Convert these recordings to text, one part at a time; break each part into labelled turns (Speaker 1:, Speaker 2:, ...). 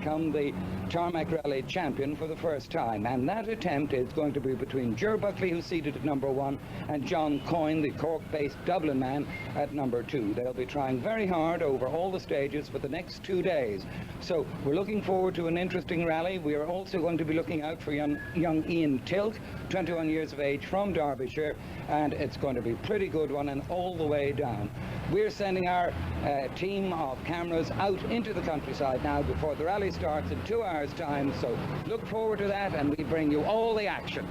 Speaker 1: become the Tarmac Rally champion for the first time, and that attempt is going to be between Ger Buckley, who's seated at number 1, and John Coyne, the Cork-based Dublin man, at number 2. They'll be trying very hard over all the stages for the next 2 days. So we're looking forward to an interesting rally. We are also going to be looking out for young Ian Tilke, 21 years of age, from Derbyshire, and it's going to be a pretty good one and all the way down. We're sending our team of cameras out into the countryside now before the rally starts in 2 hours' time, so look forward to that and we bring you all the action.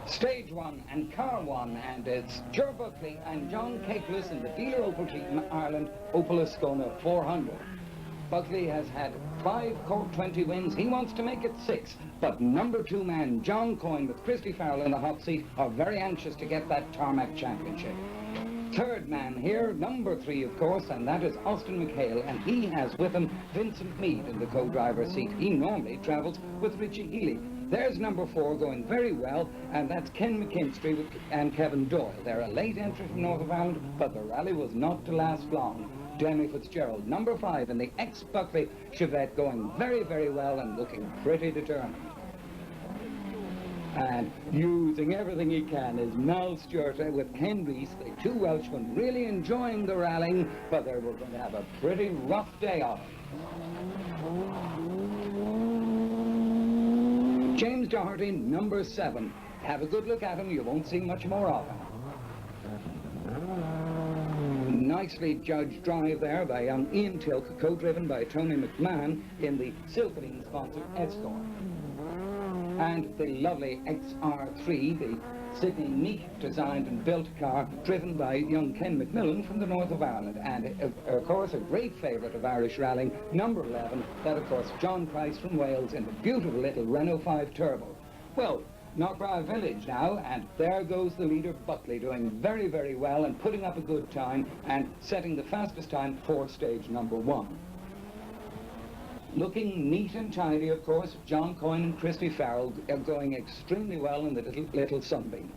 Speaker 1: Stage 1 and car 1, and it's Ger Buckley and John Coyne in the dealer Opel team Ireland Opel Ascona 400. Buckley has had 5 Cork 20 wins. He wants to make it 6, but number 2 man John Coyne with Christy Farrell in the hot seat are very anxious to get that Tarmac Championship. Third man here, number 3 of course, and that is Austin McHale, and he has with him Vincent Meade in the co-driver's seat. He normally travels with Richie Healy. There's number 4 going very well, and that's Ken Mckinstry and Kevin Doyle. They're a late entry from North of Ireland, but the rally was not to last long. Demi Fitzgerald, number 5, in the ex-Buckley Chevette, going very, very well and looking pretty determined. And using everything he can is Mal Stewart with Ken Rees, the 2 Welshmen, really enjoying the rallying, but they were going to have a pretty rough day of it. James Doherty, number 7. Have a good look at him, you won't see much more of him. Nicely judged drive there by young Ian Tilke, co-driven by Tony McMahon in the Sullivan-sponsored Escort. And the lovely XR3, the Sydney Meek designed and built car, driven by young Ken McMillan from the north of Ireland. And of course a great favourite of Irish rallying, number 11, that of course John Price from Wales in the beautiful little Renault 5 Turbo. Well, Knockbrow Village now, and there goes the leader Buckley, doing very, very well and putting up a good time and setting the fastest time for stage number 1. Looking neat and tidy, of course, John Coyne and Christy Farrell are going extremely well in the little Sunbeam.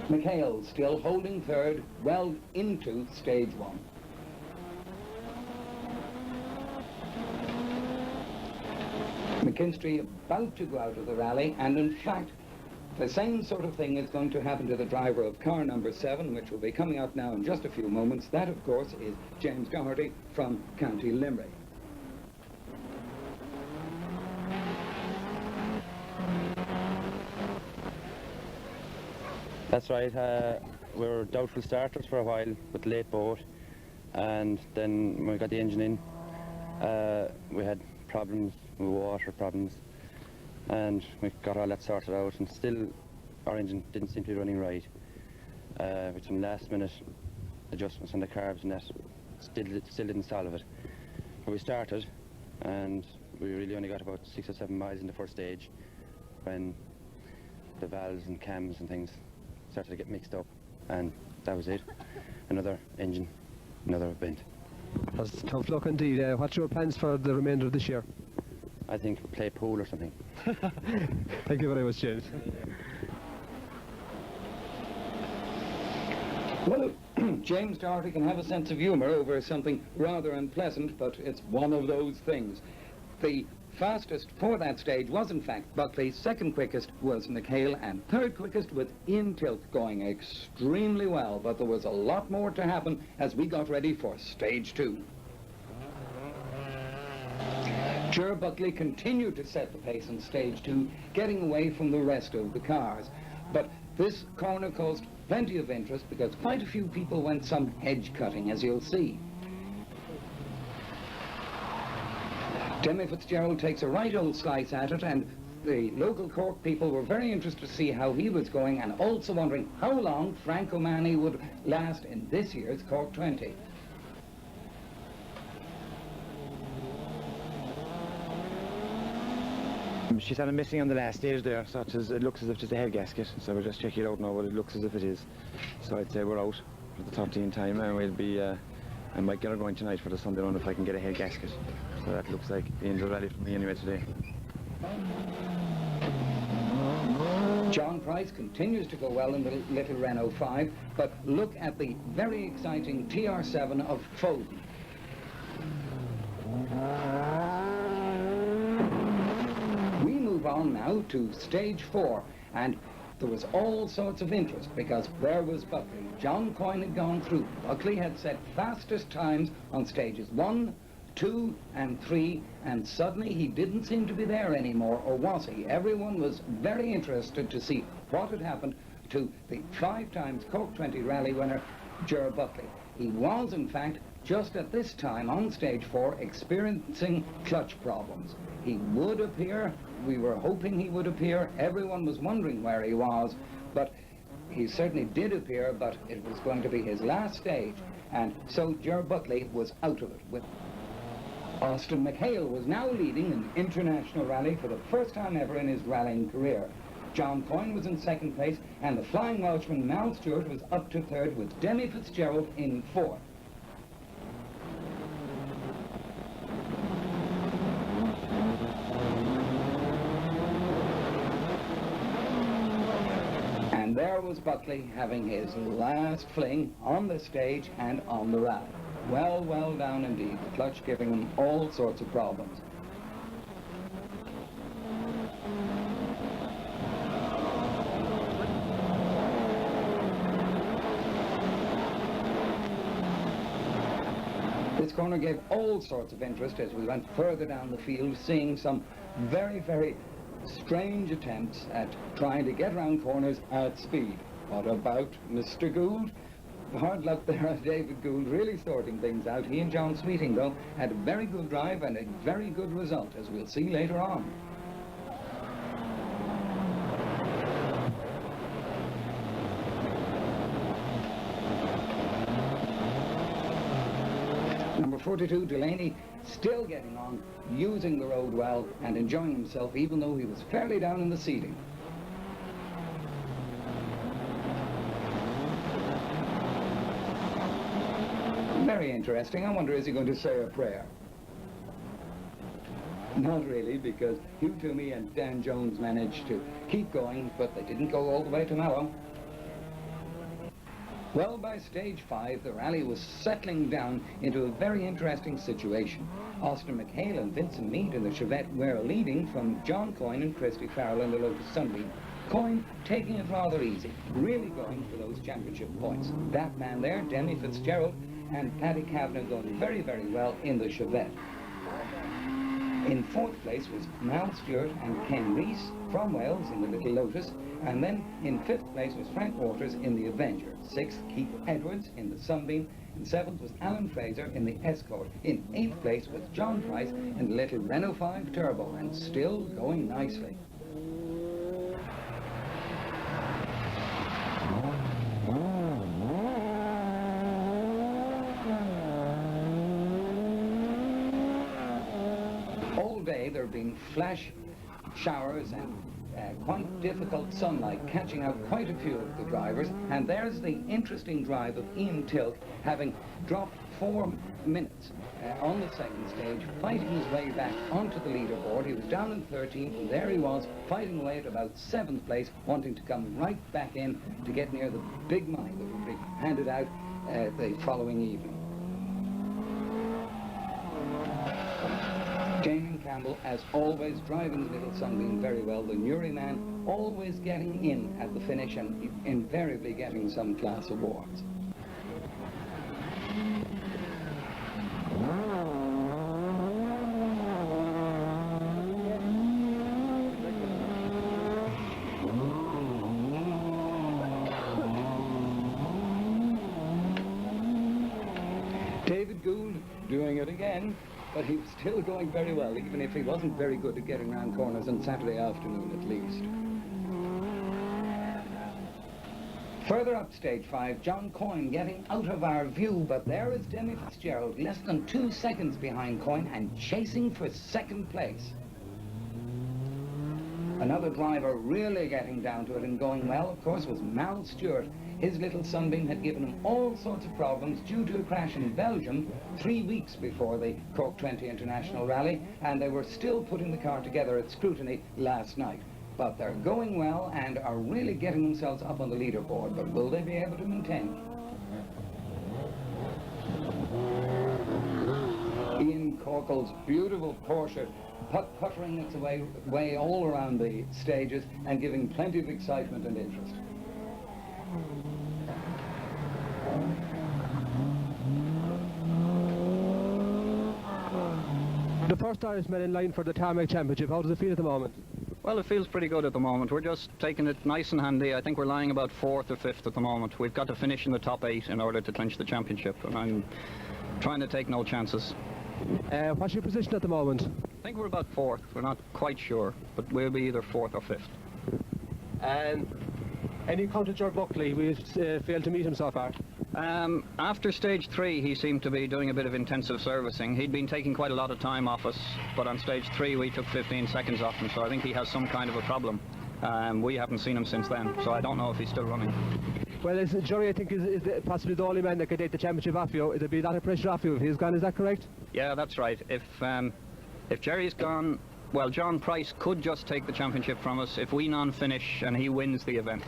Speaker 1: McHale still holding third, well into stage 1. Mckinstry about to go out of the rally, and in fact the same sort of thing is going to happen to the driver of car number 7, which will be coming up now in just a few moments. That of course is James Doherty from County Limerick.
Speaker 2: That's right, we were doubtful starters for a while with the late boat, and then when we got the engine in, we had problems with water problems, and we got all that sorted out, and still our engine didn't seem to be running right. With some last minute adjustments on the carbs and that, still didn't solve it. But we started, and we really only got about 6 or 7 miles in the first stage when the valves and cams and things started to get mixed up, and that was it. Another engine, another event.
Speaker 3: That's tough luck indeed. What's your plans for the remainder of this year?
Speaker 2: I think play pool or something.
Speaker 3: Thank you very much, James.
Speaker 1: Well, James Doherty can have a sense of humour over something rather unpleasant, but it's one of those things. The fastest for that stage was in fact Buckley, second quickest was McHale, and third quickest with Ian Tilke, going extremely well, but there was a lot more to happen as we got ready for stage 2. Ger Buckley continued to set the pace in stage 2, getting away from the rest of the cars, but this corner caused plenty of interest because quite a few people went some hedge cutting, as you'll see. Demi Fitzgerald takes a right old slice at it, and the local Cork people were very interested to see how he was going, and also wondering how long Frank Mahony would last in this year's Cork 20.
Speaker 4: She's had a missing on the last stage there, so it looks as if it's a head gasket, so we're just checking it out now, but it looks as if it is. So I'd say we're out for the 13 time, and we'll be, I might get her going tonight for the Sunday run if I can get a head gasket. So that looks like the end of the rally for me anyway today.
Speaker 1: John Price continues to go well in the little Renault 5, but look at the very exciting TR7 of Foden. We move on now to stage 4, and there was all sorts of interest because there was Buckley. John Coyne had gone through. Buckley had set fastest times on stages 1, 2 and 3, and suddenly he didn't seem to be there anymore, or was he? Everyone was very interested to see what had happened to the 5 times Cork 20 rally winner, Ger Buckley. He was, in fact, just at this time on stage 4 experiencing clutch problems. He would appear, we were hoping he would appear, everyone was wondering where he was, but he certainly did appear, but it was going to be his last stage, and so Ger Buckley was out of it. With Austin McHale was now leading an international rally for the first time ever in his rallying career. John Coyne was in 2nd place, and the flying Welshman Mal Stewart was up to 3rd, with Demi Fitzgerald in 4th. And there was Buckley having his last fling on the stage and on the rally. Well, well down indeed, the clutch giving him all sorts of problems. This corner gave all sorts of interest as we went further down the field, seeing some very, very strange attempts at trying to get round corners at speed. What about Mr. Gould? Hard luck there, David Gould really sorting things out. He and John Sweeting, though, had a very good drive and a very good result, as we'll see later on. Number 42, Delaney, still getting on, using the road well and enjoying himself, even though he was fairly down in the seating. Very interesting. I wonder, is he going to say a prayer? Not really, because Hugh Toomey and Dan Jones managed to keep going, but they didn't go all the way to Mallow. Well, by stage 5, the rally was settling down into a very interesting situation. Austin McHale and Vincent Meade in the Chevette were leading from John Coyne and Christy Farrell in the Lotus Sunbeam. Coyne taking it rather easy, really going for those championship points. That man there, Demi Fitzgerald, and Paddy Kavanagh going very, very well in the Chevette. In 4th place was Mal Stewart and Ken Rees from Wales in the Little Lotus, and then in 5th place was Frank Waters in the Avenger. 6th, Keith Edwards in the Sunbeam, and 7th was Alan Fraser in the Escort. In 8th place was John Price in the little Renault 5 Turbo, and still going nicely. There have been flash showers and quite difficult sunlight catching out quite a few of the drivers, and there's the interesting drive of Ian Tilke, having dropped 4 minutes on the 2nd stage, fighting his way back onto the leaderboard. He was down in 13th, and there he was fighting away at about 7th place, wanting to come right back in to get near the big money that would be handed out the following evening. Damien Campbell, as always, driving the Little Sunbeam very well. The Newry man always getting in at the finish and invariably getting some class awards. David Gould doing it again. But he was still going very well, even if he wasn't very good at getting round corners on Saturday afternoon at least. Further up stage 5, John Coyne getting out of our view, but there is Demi Fitzgerald, less than 2 seconds behind Coyne and chasing for 2nd place. Another driver really getting down to it and going well, of course, was Mal Stewart. His little Sunbeam had given him all sorts of problems due to a crash in Belgium 3 weeks before the Cork 20 International Rally, and they were still putting the car together at scrutiny last night. but they're going well and are really getting themselves up on the leaderboard. But will they be able to maintain? Ian Corkle's beautiful Porsche puttering its way all around the stages and giving plenty of excitement and interest.
Speaker 3: The first Irishman in line for the Tarmac Championship, how does it feel at the moment?
Speaker 5: Well, it feels pretty good at the moment. We're just taking it nice and handy. I think we're lying about 4th or 5th at the moment. We've got to finish in the top 8 in order to clinch the championship, and I'm trying to take no chances.
Speaker 3: What's your position at the moment?
Speaker 5: I think we're about 4th. We're not quite sure, but we'll be either 4th or 5th.
Speaker 3: Any encounter Ger Buckley? We've failed to meet him so far.
Speaker 5: After stage 3, he seemed to be doing a bit of intensive servicing. He'd been taking quite a lot of time off us, but on stage 3 we took 15 seconds off him, so I think he has some kind of a problem. We haven't seen him since then, so I don't know if he's still running.
Speaker 3: Well, Jerry, I think, is possibly the only man that could take the championship off you. There'll be a lot of pressure off you if he's gone, is that correct?
Speaker 5: Yeah, that's right. If Jerry's gone, well, John Price could just take the championship from us if we non-finish and he wins the event.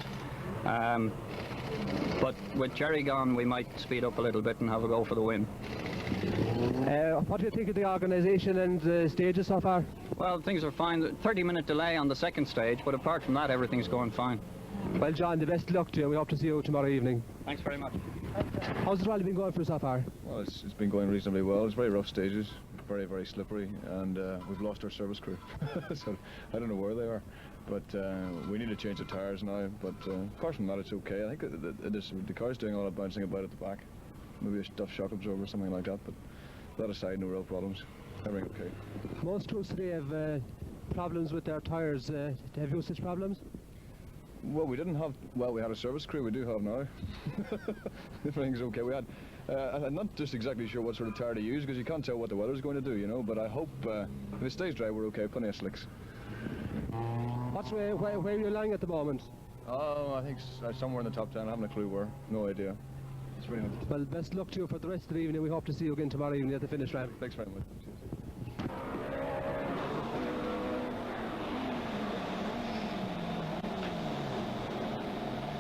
Speaker 5: But with Jerry gone, we might speed up a little bit and have a go for the win.
Speaker 3: What do you think of the organisation and the stages so far?
Speaker 5: Well, things are fine. 30-minute delay on the second stage, but apart from that, everything's going fine.
Speaker 3: Well, John, the best luck to you. We hope to see you tomorrow evening.
Speaker 5: Thanks very much.
Speaker 3: How's the rally been going for you so far?
Speaker 6: Well, it's been going reasonably well. It's very rough stages, very, very slippery, and we've lost our service crew. So I don't know where they are, but we need to change the tyres now. But apart from that, it's okay. I think the car's doing a lot of bouncing about at the back. Maybe a stuffed shock absorber or something like that, but that aside, no real problems. Everything okay.
Speaker 3: Most crews today have problems with their tyres. Have you such problems?
Speaker 6: Well, we didn't have, well, we had a service crew, we do have now. Everything's okay. We had, I'm not just exactly sure what sort of tyre to use, because you can't tell what the weather's going to do, you know, but I hope if it stays dry, we're okay, plenty of slicks.
Speaker 3: Where are you lying at the moment?
Speaker 6: Oh, I think somewhere in the top 10, I haven't a clue where, no idea. It's really not.
Speaker 3: Well, best luck to you for the rest of the evening. We hope to see you again tomorrow evening at the finish line.
Speaker 6: Thanks very much.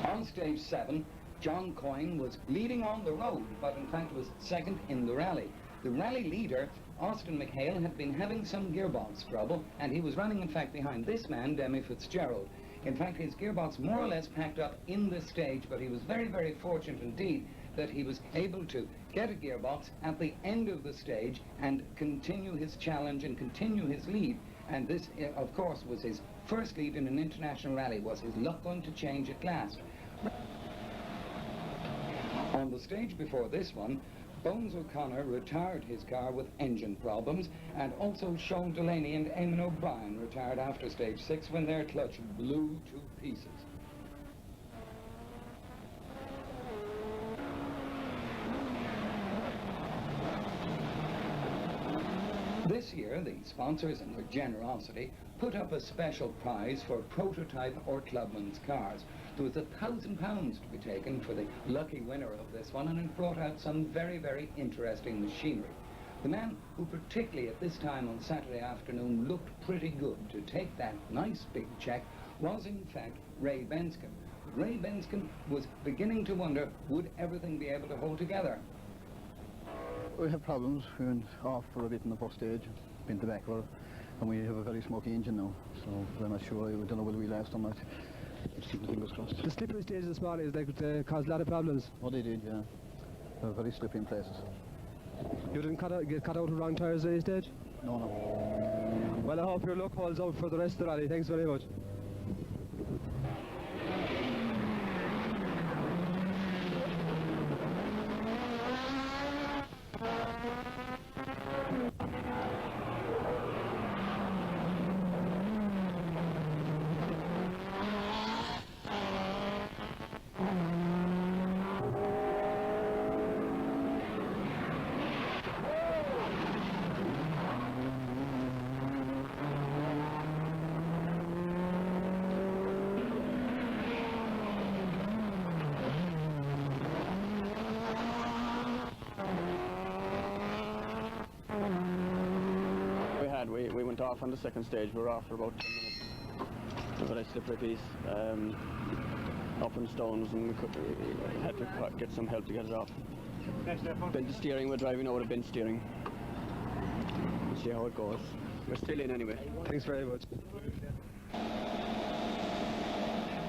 Speaker 1: On stage 7, John Coyne was leading on the road, but in fact was second in the rally. The rally leader, Austin McHale, had been having some gearbox trouble, and he was running in fact behind this man, Demi Fitzgerald. In fact, his gearbox more or less packed up in this stage, but he was very, very fortunate indeed that he was able to get a gearbox at the end of the stage and continue his challenge and continue his lead. And this, of course, was his first lead in an international rally. Was his luck going to change at last? On the stage before this one, Bones O'Connor retired his car with engine problems, and also Sean Delaney and Eamon O'Brien retired after stage 6 when their clutch blew to pieces. This year, the sponsors, in their generosity, put up a special prize for prototype or clubman's cars. There was £1,000 to be taken for the lucky winner of this one, and it brought out some very, very interesting machinery. The man who particularly at this time on Saturday afternoon looked pretty good to take that nice big check was in fact Ray Benskin. Ray Benskin was beginning to wonder, would everything be able to hold together?
Speaker 7: We have problems. We went off for a bit in the first stage, been to backward, and we have a very smoky engine now, so we're not sure. We don't know whether we last or not. Let's keep the fingers crossed.
Speaker 3: The slippery stage this morning, they could cause a lot of problems.
Speaker 7: Oh, they did, yeah. They're very slippery in places.
Speaker 3: You didn't get caught out with wrong tyres at any stage?
Speaker 7: No, no.
Speaker 3: Well, I hope your luck holds out for the rest of the rally. Thanks very much.
Speaker 8: We went off on the second stage. We were off for about 10 minutes. was a very slippery piece, up in stones, and we had to get some help to get it off. Bent steering, we're driving over the bent steering. We'll see how it goes. We're still in anyway.
Speaker 3: Thanks very much.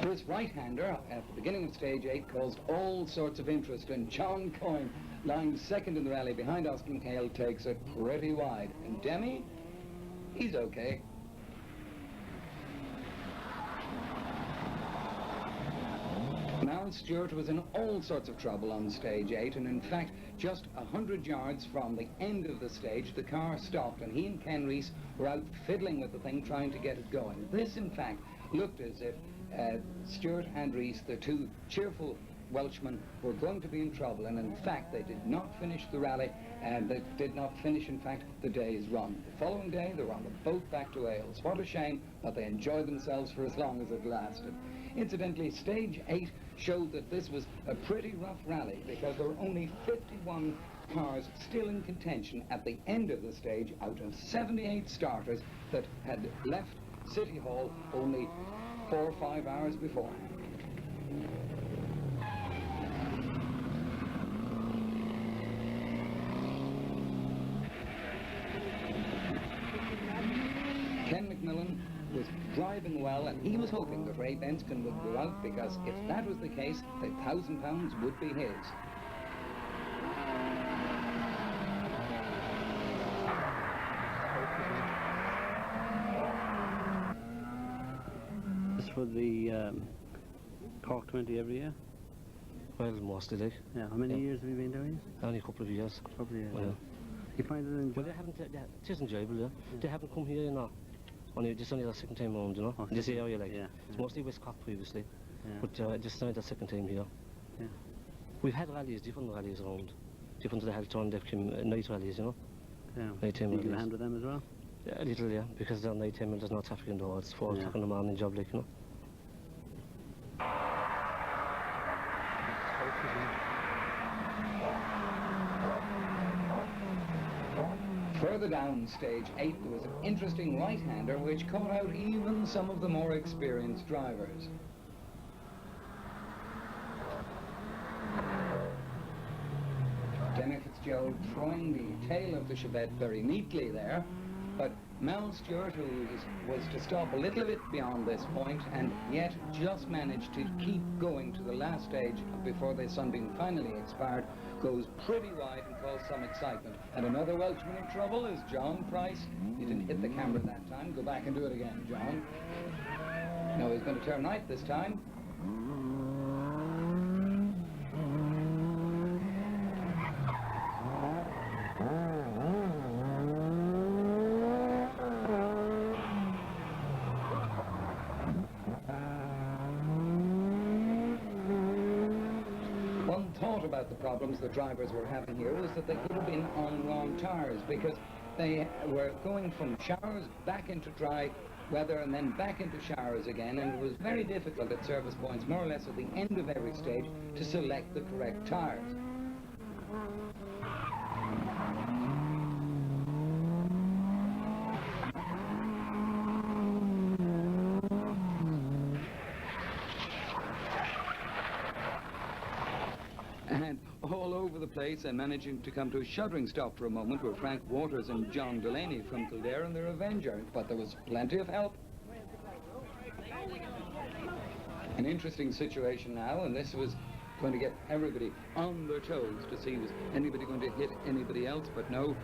Speaker 1: This right-hander at the beginning of stage 8 caused all sorts of interest, and John Coyne, lying second in the rally behind Oscar McHale, takes it pretty wide. And Demi, he's okay. Mal Stewart was in all sorts of trouble on stage 8, and in fact, just 100 yards from the end of the stage, the car stopped, and he and Ken Rees were out fiddling with the thing, trying to get it going. This, in fact, looked as if Stewart and Rees, the two cheerful Welshmen, were going to be in trouble, and in fact, they did not finish the rally, and they did not finish, in fact, the day's run. The following day, they were on the boat back to Wales. What a shame, but they enjoyed themselves for as long as it lasted. Incidentally, stage 8 showed that this was a pretty rough rally, because there were only 51 cars still in contention at the end of the stage out of 78 starters that had left City Hall only 4 or 5 hours beforehand. Ken McMillan was driving well, and he was hoping that Ray Benskin would go out, because if that was the case, the £1,000 would be his.
Speaker 8: This for the Cork 20 every year?
Speaker 9: Well, mostly like.
Speaker 8: Yeah, how many years have you been doing it?
Speaker 9: Only a couple of years.
Speaker 8: A couple of years.
Speaker 9: Well,
Speaker 8: you find it enjoyable?
Speaker 9: well, they haven't, it is enjoyable, yeah. They haven't come here, you know. This is only the second time round, you know.
Speaker 8: Okay.
Speaker 9: This area, like.
Speaker 8: Yeah.
Speaker 9: It's mostly West Cork previously.
Speaker 8: Yeah.
Speaker 9: But just only the second time here.
Speaker 8: Yeah.
Speaker 9: We've had rallies, different rallies around. Different to the Halton, they've come night rallies, you know.
Speaker 8: Yeah.
Speaker 9: Nighttime
Speaker 8: You can
Speaker 9: rallies.
Speaker 8: handle them as well?
Speaker 9: Yeah, a little, yeah. Because they're nighttime and there's no traffic in the roads. 4 o'clock in the morning job, like, you know.
Speaker 1: Further down stage 8, there was an interesting right-hander which caught out even some of the more experienced drivers. Demi Fitzgerald throwing the tail of the Chevette very neatly there, but Mal Stewart, who was to stop a little bit beyond this point, and yet just managed to keep going to the last stage before the Sunbeam finally expired, goes pretty wide and caused some excitement. And another Welshman in trouble is John Price. He didn't hit the camera that time. Go back and do it again, John. No, he's going to turn right this time. About the problems the drivers were having here was that they could have been on wrong tyres, because they were going from showers back into dry weather and then back into showers again, and it was very difficult at service points, more or less at the end of every stage, to select the correct tyres. All over the place, and managing to come to a shuddering stop for a moment were Frank Waters and John Delaney from Kildare and their Avenger, but there was plenty of help. An interesting situation now, and this was going to get everybody on their toes to see was anybody going to hit anybody else, but no.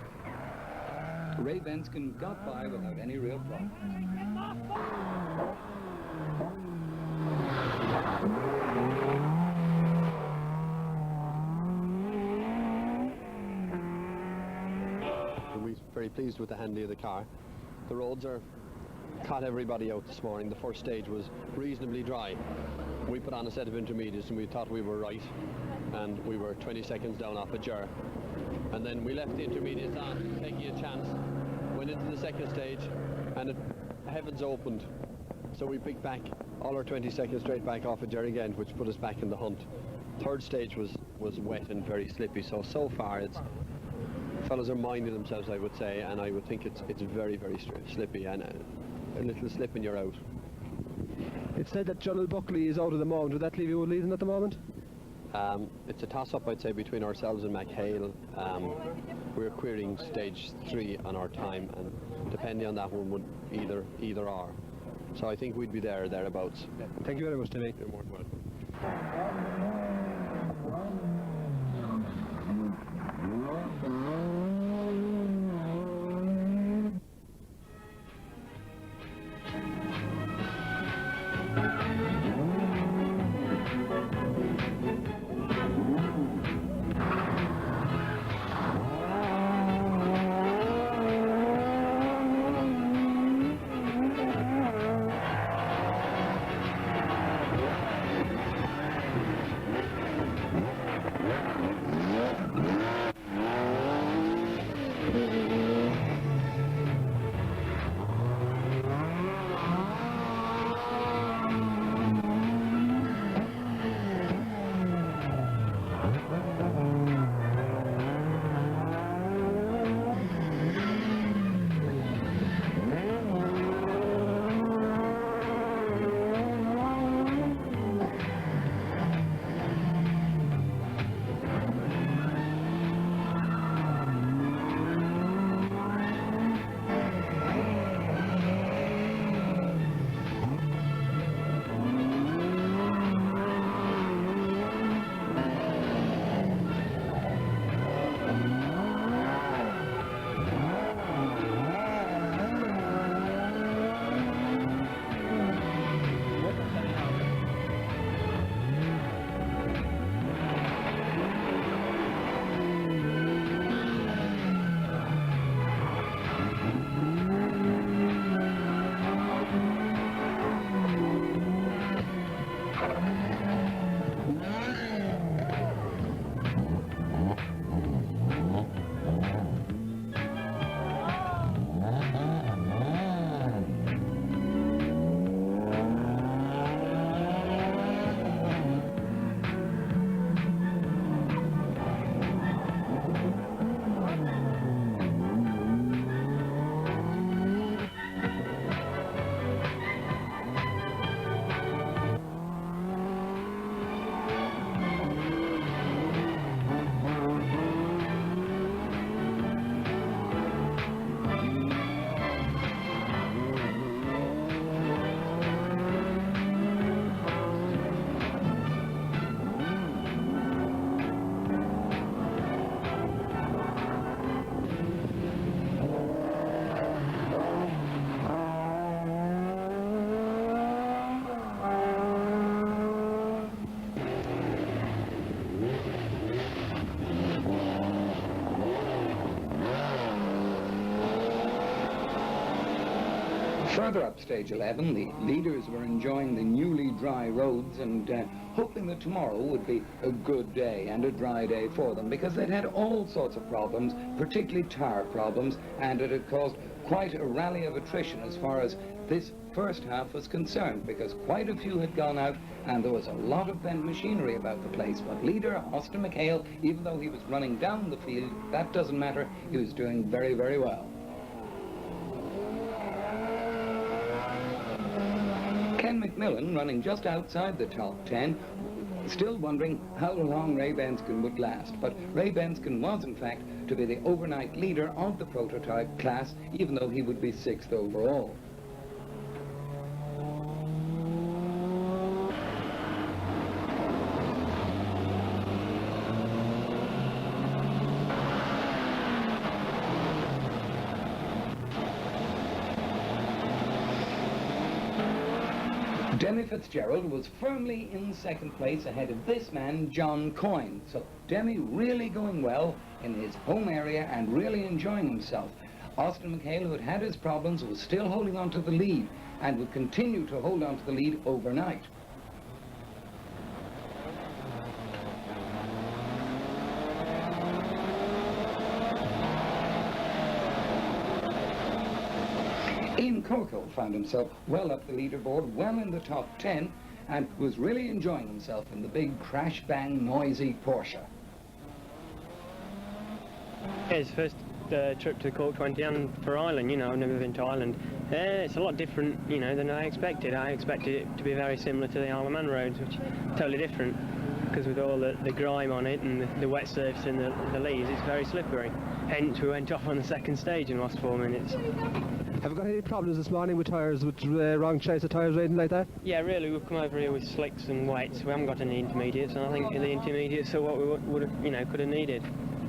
Speaker 1: Ray Benskin got by without any real problem.
Speaker 10: Very pleased with the handling of the car. The roads caught everybody out this morning. The first stage was reasonably dry. We put on a set of intermediates and we thought we were right, and we were 20 seconds down off a Ger. And then we left the intermediates on, taking a chance, went into the second stage, and heavens opened. So we picked back all our 20 seconds straight back off a Ger again, which put us back in the hunt. Third stage was wet and very slippy, so far it's fellas are minding themselves, I would say, and I would think it's very, very slippy, and a little slip and you're out.
Speaker 3: It's said that Ger Buckley is out at the moment. Would that leave you leading at the moment?
Speaker 10: It's a toss-up, I'd say, between ourselves and McHale. We're querying stage 3 on our time, and depending on that one would either or. So I think we'd be thereabouts.
Speaker 3: Yeah. Thank you very much, Demi.
Speaker 10: You're more than welcome.
Speaker 1: Further up stage 11, the leaders were enjoying the newly dry roads and hoping that tomorrow would be a good day and a dry day for them, because they'd had all sorts of problems, particularly tire problems, and it had caused quite a rally of attrition as far as this first half was concerned, because quite a few had gone out and there was a lot of bent machinery about the place. But leader Austin McHale, even though he was running down the field, that doesn't matter, he was doing very, very well. Ken McMillan, running just outside the top 10, still wondering how long Ray Benskin would last. But Ray Benskin was, in fact, to be the overnight leader of the prototype class, even though he would be 6th overall. Demi Fitzgerald was firmly in 2nd place ahead of this man, John Coyne. So Demi really going well in his home area and really enjoying himself. Austin McHale, who had had his problems, was still holding on to the lead and would continue to hold on to the lead overnight. Ian Tilke found himself well up the leaderboard, well in the top 10, and was really enjoying himself in the big crash-bang noisy Porsche.
Speaker 11: His first trip to Cork 20 and for Ireland. You know, I've never been to Ireland. It's a lot different, you know, than I expected. I expected it to be very similar to the Isle of Man roads, which is totally different, because with all the grime on it and the wet surface and the leaves, it's very slippery. Hence, we went off on the second stage and lost 4 minutes.
Speaker 3: Have you got any problems this morning with tyres, with wrong choice of tyres or anything like that?
Speaker 11: Yeah, really, we've come over here with slicks and wets. We haven't got any intermediates, and I think the intermediates are what we would have, you know, could have needed.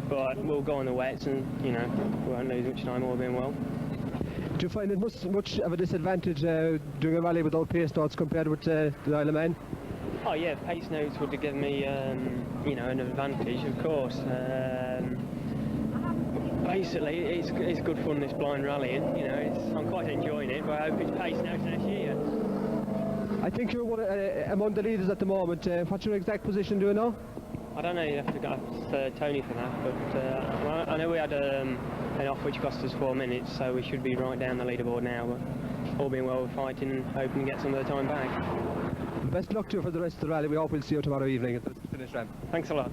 Speaker 11: But we'll go on the wets, and you know, we won't lose much time, all being well.
Speaker 3: Do you find it much of a disadvantage doing a rally without pace notes compared with the Isle of Man?
Speaker 11: Oh yeah, pace notes would have given me, you know, an advantage, of course. Basically, it's good fun, this blind rallying. You know, I'm quite enjoying it, but I hope it's pace notes next year.
Speaker 3: I think you're among the leaders at the moment. What's your exact position, do you know?
Speaker 11: I don't know, you have to go ask Tony for that, but well, I know we had an off which cost us 4 minutes, so we should be right down the leaderboard now, but all being well, we're fighting and hoping to get some of the time back.
Speaker 3: Best luck to you for the rest of the rally. We hope we'll see you tomorrow evening at the finish line.
Speaker 11: Thanks a lot.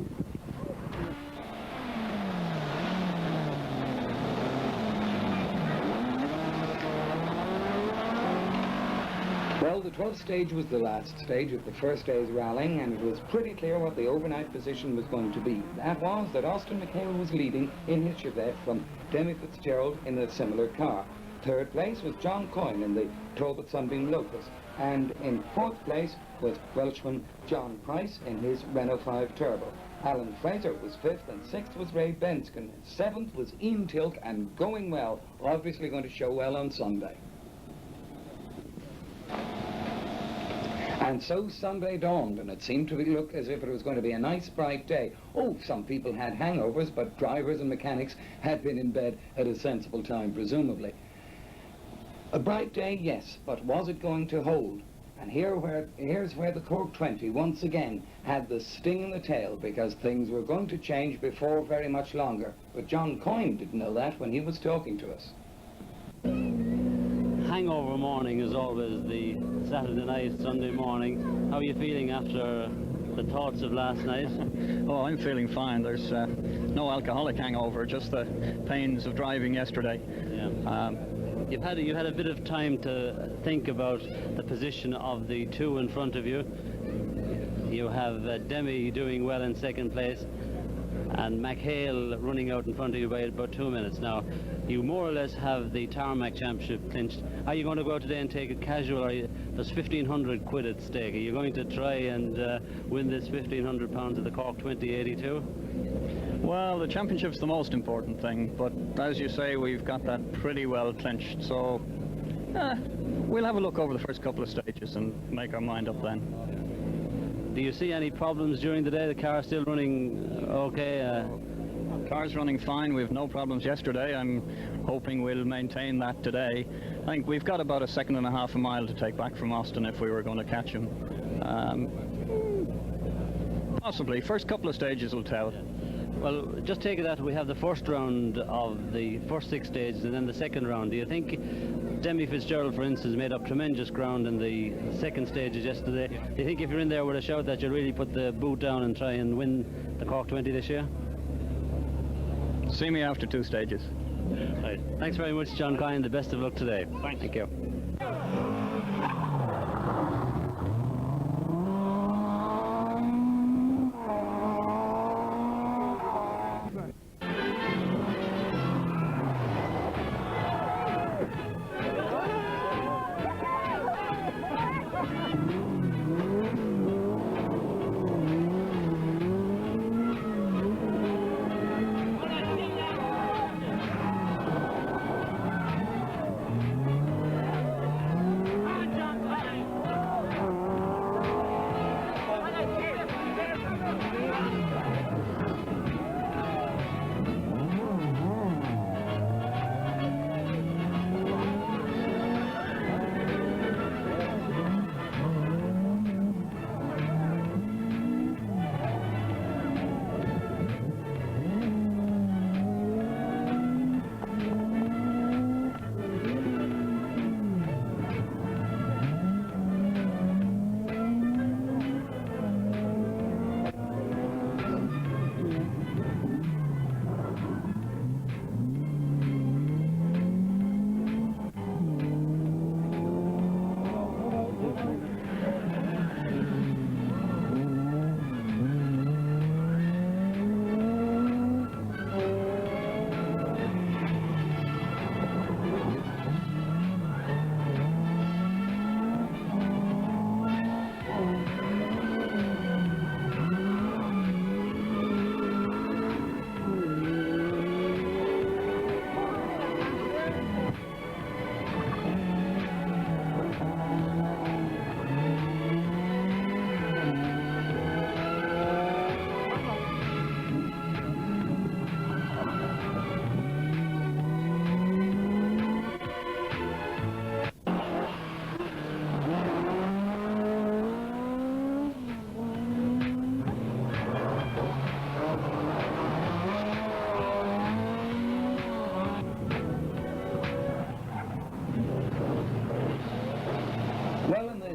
Speaker 1: Well, the 12th stage was the last stage of the first day's rallying, and it was pretty clear what the overnight position was going to be. That was that Austin McHale was leading in his Chevette from Demi Fitzgerald in a similar car. Third place was John Coyne in the Talbot Sunbeam Lotus, and in fourth place was Welshman John Price in his Renault 5 Turbo. Alan Fraser was fifth, and sixth was Ray Benskin. Seventh was Ian Tilke, and going well, obviously going to show well on Sunday. And so Sunday dawned, and it seemed to look as if it was going to be a nice bright day. Oh, some people had hangovers, but drivers and mechanics had been in bed at a sensible time, presumably. A bright day, yes, but was it going to hold? And here's where the Cork 20 once again had the sting in the tail, because things were going to change before very much longer. But John Coyne didn't know that when he was talking to us.
Speaker 12: Hangover morning is always the Saturday night, Sunday morning. How are you feeling after the thoughts of last night?
Speaker 5: Oh, I'm feeling fine. There's no alcoholic hangover, just the pains of driving yesterday.
Speaker 12: Yeah. You had a bit of time to think about the position of the two in front of you. You have Demi doing well in second place, and McHale running out in front of you by about 2 minutes. Now, you more or less have the Tarmac Championship clinched. Are you going to go out today and take it casual? There's 1,500 quid at stake. Are you going to try and win this £1,500 at the Cork 2082?
Speaker 5: Well, the championship's the most important thing, but as you say, we've got that pretty well clinched, so we'll have a look over the first couple of stages and make our mind up then.
Speaker 12: Do you see any problems during the day? The car's still running okay?
Speaker 5: Car's running fine. We've no problems yesterday. I'm hoping we'll maintain that today. I think we've got about 1.5 seconds a mile to take back from Austin if we were going to catch him. Possibly. First couple of stages will tell.
Speaker 12: Well, just take it that we have the first round of the first 6 stages and then the second round. Do you think Demi Fitzgerald, for instance, made up tremendous ground in the second stages yesterday? Do you think if you're in there with a shout that you'll really put the boot down and try and win the Cork 20 this year?
Speaker 5: See me after 2 stages.
Speaker 12: Right. Thanks very much, John Coyne. The best of luck today. Thank you.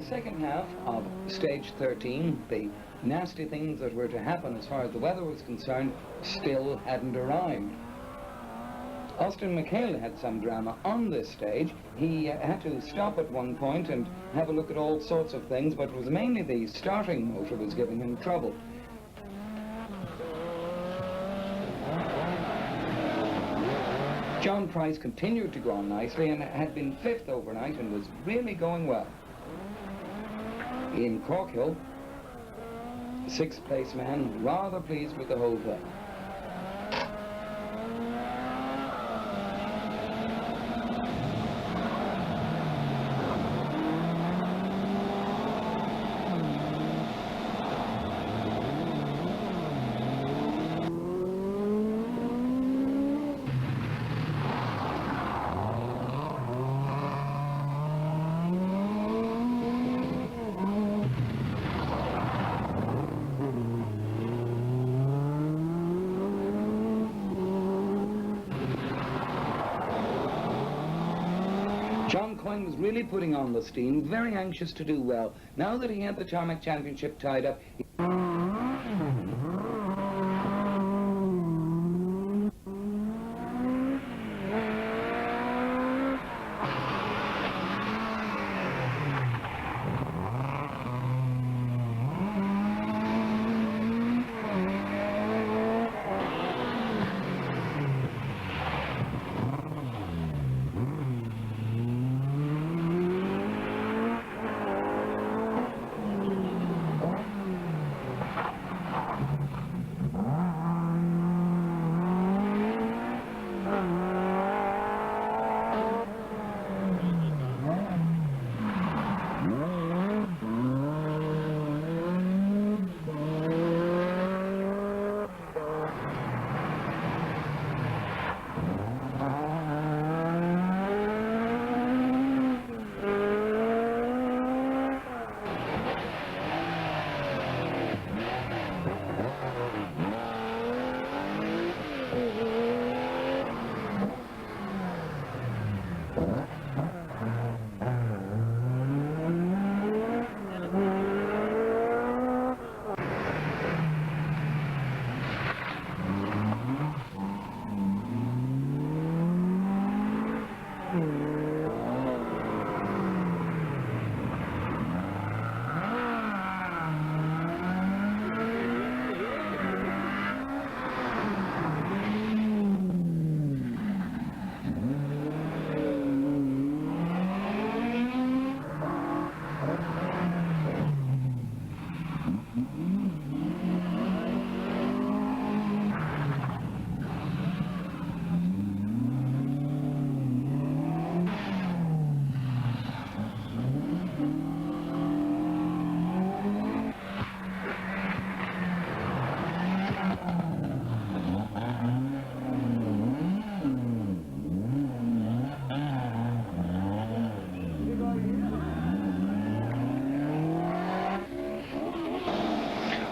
Speaker 1: second half of stage 13, the nasty things that were to happen as far as the weather was concerned still hadn't arrived. Austin McHale had some drama on this stage. He had to stop at one point and have a look at all sorts of things, but it was mainly the starting motor was giving him trouble. John Price continued to go on nicely and had been 5th overnight and was really going well. Ian Tilke, 6th place man, rather pleased with the whole thing. John Coyne was really putting on the steam, very anxious to do well. Now that he had the Tarmac Championship tied up,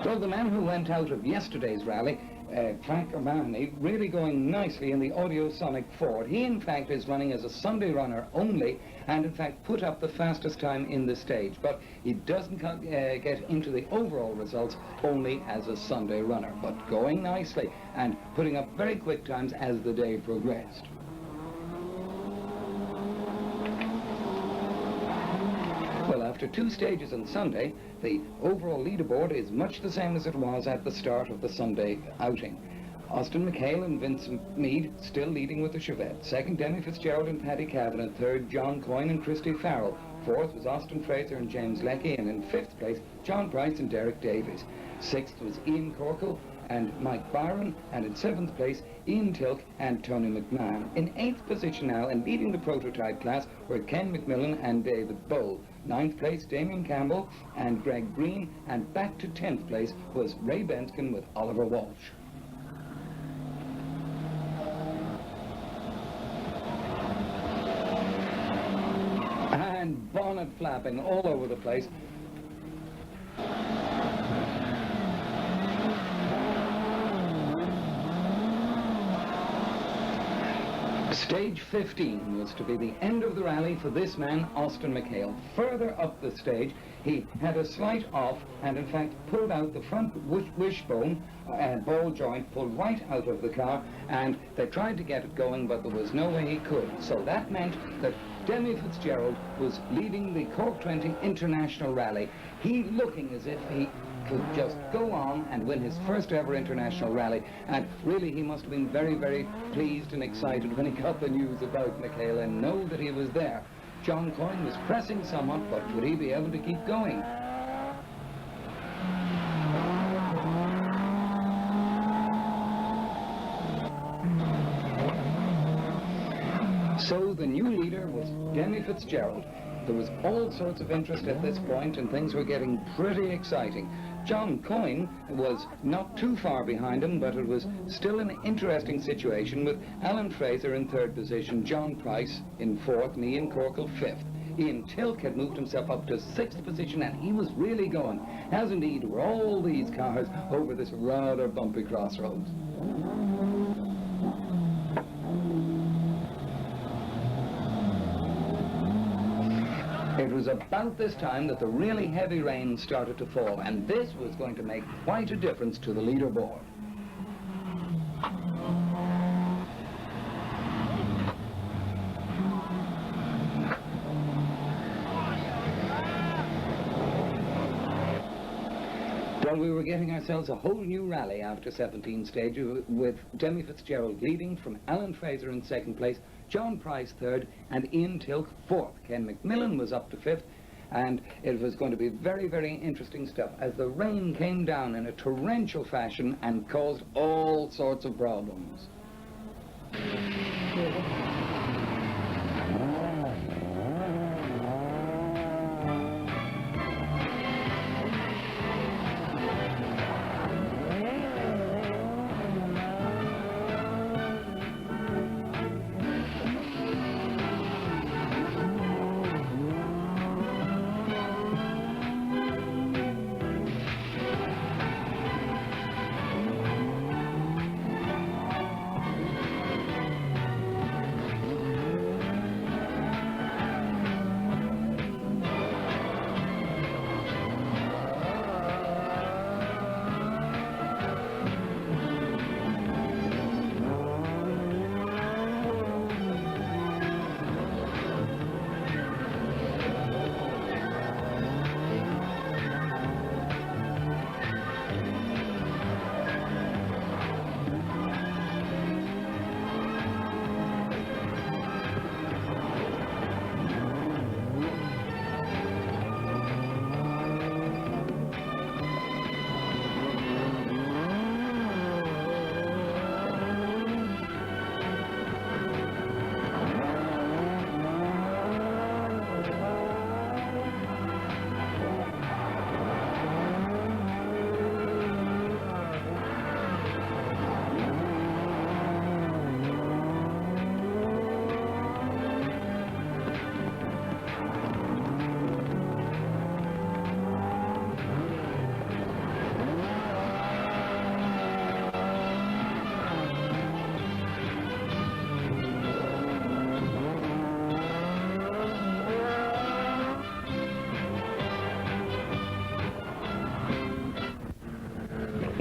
Speaker 1: so the man who went out of yesterday's rally, Frank Mahony, really going nicely in the Audiosonic Ford. He in fact is running as a Sunday runner only, and in fact put up the fastest time in the stage, but he doesn't get into the overall results only as a Sunday runner, but going nicely and putting up very quick times as the day progressed. Well, after 2 stages on Sunday, the overall leaderboard is much the same as it was at the start of the Sunday outing. Austin McHale and Vincent Meade still leading with the Chevette. Second, Demi Fitzgerald and Paddy Cavan. Third, John Coyne and Christy Farrell. Fourth was Austin Fraser and James Leckie. And in 5th place, John Price and Derek Davies. 6th was Ian Tilke and Mike Byron. And in 7th place, Ian Tilke and Tony McMahon. In 8th position now and leading the prototype class were Ken McMillan and David Bowl. 9th place, Damien Campbell and Greg Green. And back to 10th place was Ray Benskin with Oliver Walsh. And bonnet flapping all over the place. Stage 15 was to be the end of the rally for this man, Austin McHale. Further up the stage, he had a slight off and in fact pulled out the front wishbone and ball joint, pulled right out of the car, and they tried to get it going, but there was no way he could. So that meant that Demi Fitzgerald was leading the Cork 20 International Rally. He looking as if he could just go on and win his first ever international rally, and really he must have been very, very pleased and excited when he got the news about McHale and know that he was there. John Coyne was pressing somewhat, but would he be able to keep going? So the new leader was Demi Fitzgerald. There was all sorts of interest at this point and things were getting pretty exciting. John Coyne was not too far behind him, but it was still an interesting situation with Alan Fraser in third position, John Price in fourth, and Ian Corkle fifth. Ian Tilke had moved himself up to sixth position, and he was really going, as indeed were all these cars over this rather bumpy crossroads. It was about this time that the really heavy rain started to fall, and this was going to make quite a difference to the leaderboard. Well, we were getting ourselves a whole new rally after 17 stages, with Demi Fitzgerald leading from Alan Fraser in second place, John Price third, and Ian Tilke fourth. Ken McMillan was up to fifth, and it was going to be very, very interesting stuff as the rain came down in a torrential fashion and caused all sorts of problems.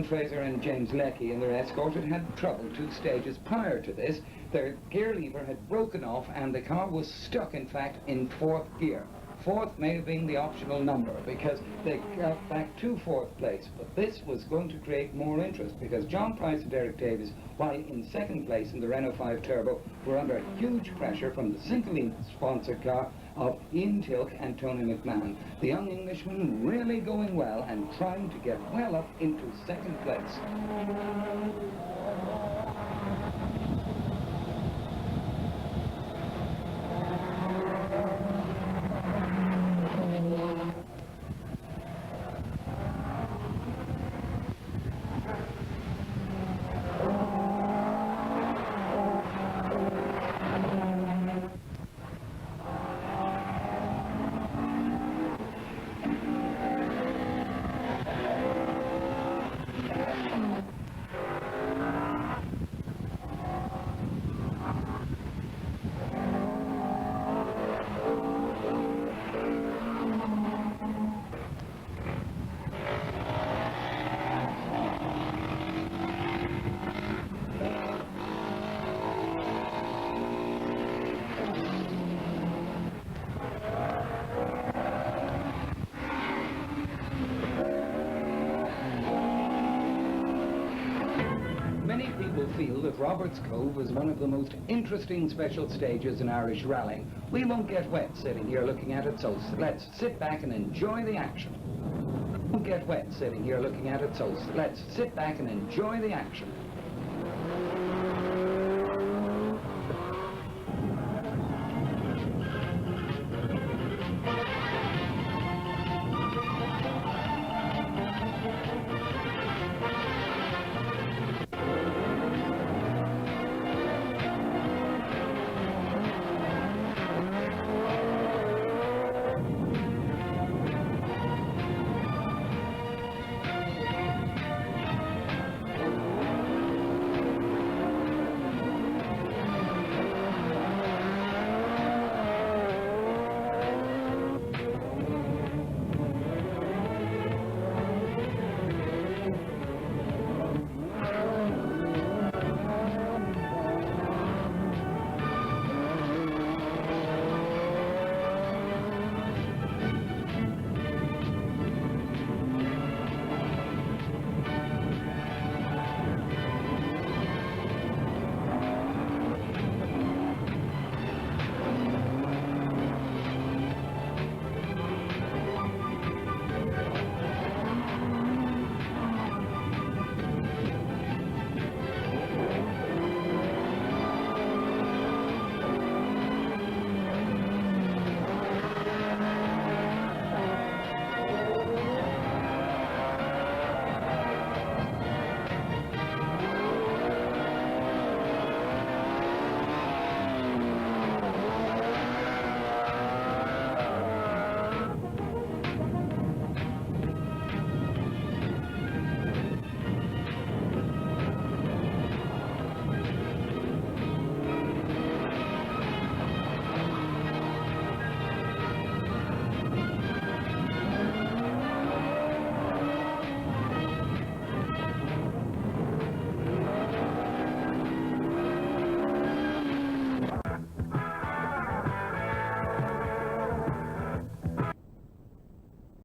Speaker 1: Fraser and James Leckie in their Escort had had trouble 2 stages prior to this. Their gear lever had broken off and the car was stuck, in fact, in 4th gear. 4th may have been the optional number because they got back to 4th place, but this was going to create more interest because John Price and Derek Davies, while in 2nd place in the Renault 5 Turbo, were under huge pressure from the singly sponsored car of Ian Tilke and Tony McMahon. The young Englishman really going well and trying to get well up into 2nd place. feel that Roberts Cove is one of the most interesting special stages in Irish rallying. We won't get wet sitting here looking at it, so let's sit back and enjoy the action. Won't get wet sitting here looking at it, so let's sit back and enjoy the action.